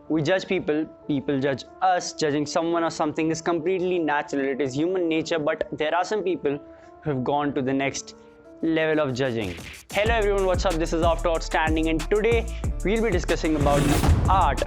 We judge people, people judge us. Judging someone or something is completely natural. It is human nature, but there are some people who have gone to the next level of judging. Hello everyone, what's up? This is After Outstanding, and today we'll be discussing about the art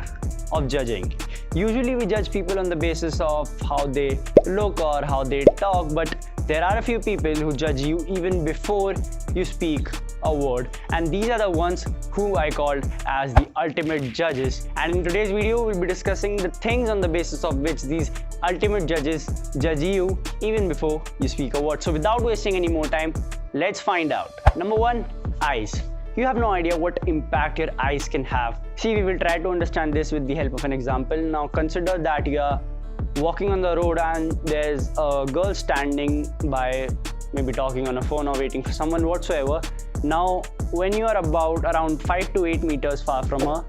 of judging. Usually we judge people on the basis of how they look or how they talk, but there are a few people who judge you even before you speak a word, and these are the ones who I called as the ultimate judges. And in today's video we'll be discussing the things on the basis of which these ultimate judges judge you even before you speak a word. So without wasting any more time, let's find out. Number 1, eyes. You have no idea what impact your eyes can have. See, we will try to understand this with the help of an example. Now consider that you are walking on the road and there's a girl standing by, maybe talking on a phone or waiting for someone whatsoever. Now when you are around 5 to 8 meters far from her,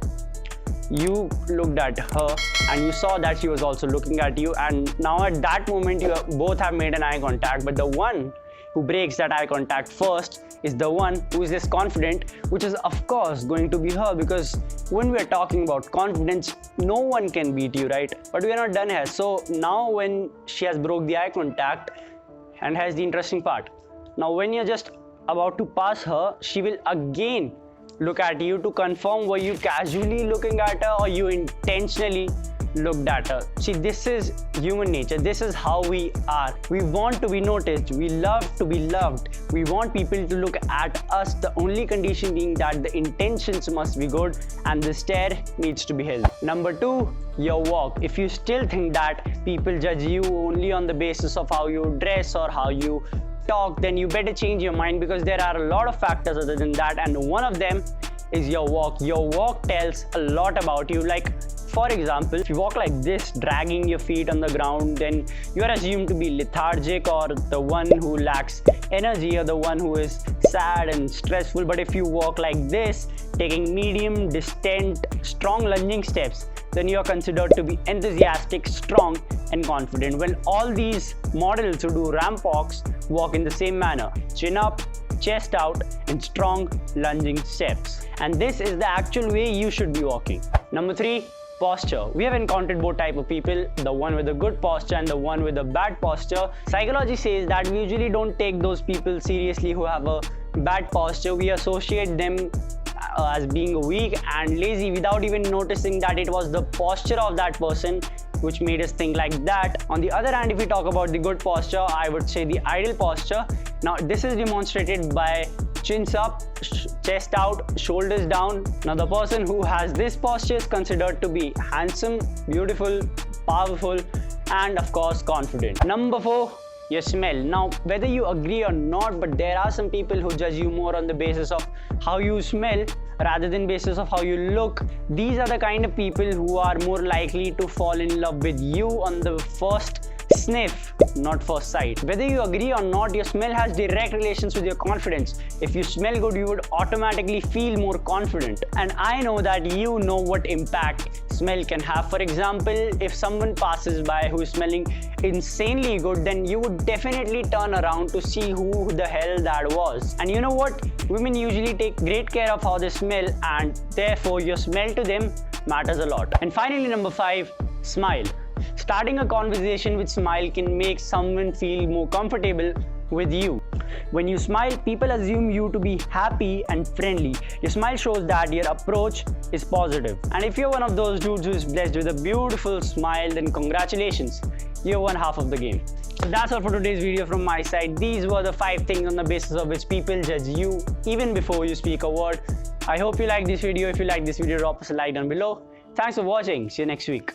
you looked at her and you saw that she was also looking at you, and now at that moment you both have made an eye contact, but the one who breaks that eye contact first is the one who is less confident, which is of course going to be her, because when we are talking about confidence, no one can beat you, right? But we are not done here. So now when she has broke the eye contact, and has the interesting part, now when you're just about to pass her, she will again look at you to confirm were you casually looking at her or you intentionally looked at her. See, this is human nature. This is how we are. We want to be noticed. We love to be loved. We want people to look at us. The only condition being that the intentions must be good and the stare needs to be held. Number 2, your walk. If you still think that people judge you only on the basis of how you dress or how you talk, then you better change your mind, because there are a lot of factors other than that, and one of them is your walk. Your walk tells a lot about you. Like, for example, if you walk like this, dragging your feet on the ground, then you are assumed to be lethargic or the one who lacks energy or the one who is sad and stressful. But if you walk like this, taking medium, distant, strong lunging steps, then you are considered to be enthusiastic, strong and confident. When all these models who do ramp walks walk in the same manner, chin up, chest out and strong lunging steps. And this is the actual way you should be walking. Number 3, posture. We have encountered both type of people, the one with a good posture and the one with a bad posture. Psychology says that we usually don't take those people seriously who have a bad posture. We associate them as being weak and lazy without even noticing that it was the posture of that person which made us think like that. On the other hand, if we talk about the good posture, I would say the ideal posture. Now this is demonstrated by chins up, chest out, shoulders down. Now the person who has this posture is considered to be handsome, beautiful, powerful and of course confident. Number 4, your smell. Now whether you agree or not, but there are some people who judge you more on the basis of how you smell rather than basis of how you look. These are the kind of people who are more likely to fall in love with you on the first sniff, not first sight. Whether you agree or not, your smell has direct relations with your confidence. If you smell good, you would automatically feel more confident. And I know that you know what impact smell can have. For example, if someone passes by who is smelling insanely good, then you would definitely turn around to see who the hell that was. And you know what? Women usually take great care of how they smell, and therefore your smell to them matters a lot. And finally, number 5, smile. Starting a conversation with smile can make someone feel more comfortable with you. When you smile, people assume you to be happy and friendly. Your smile shows that your approach is positive. And if you're one of those dudes who is blessed with a beautiful smile, then congratulations, you're one half of the game. So that's all for today's video from my side. These were the 5 things on the basis of which people judge you even before you speak a word. I hope you like this video. If you like this video, drop us a like down below. Thanks for watching. See you next week.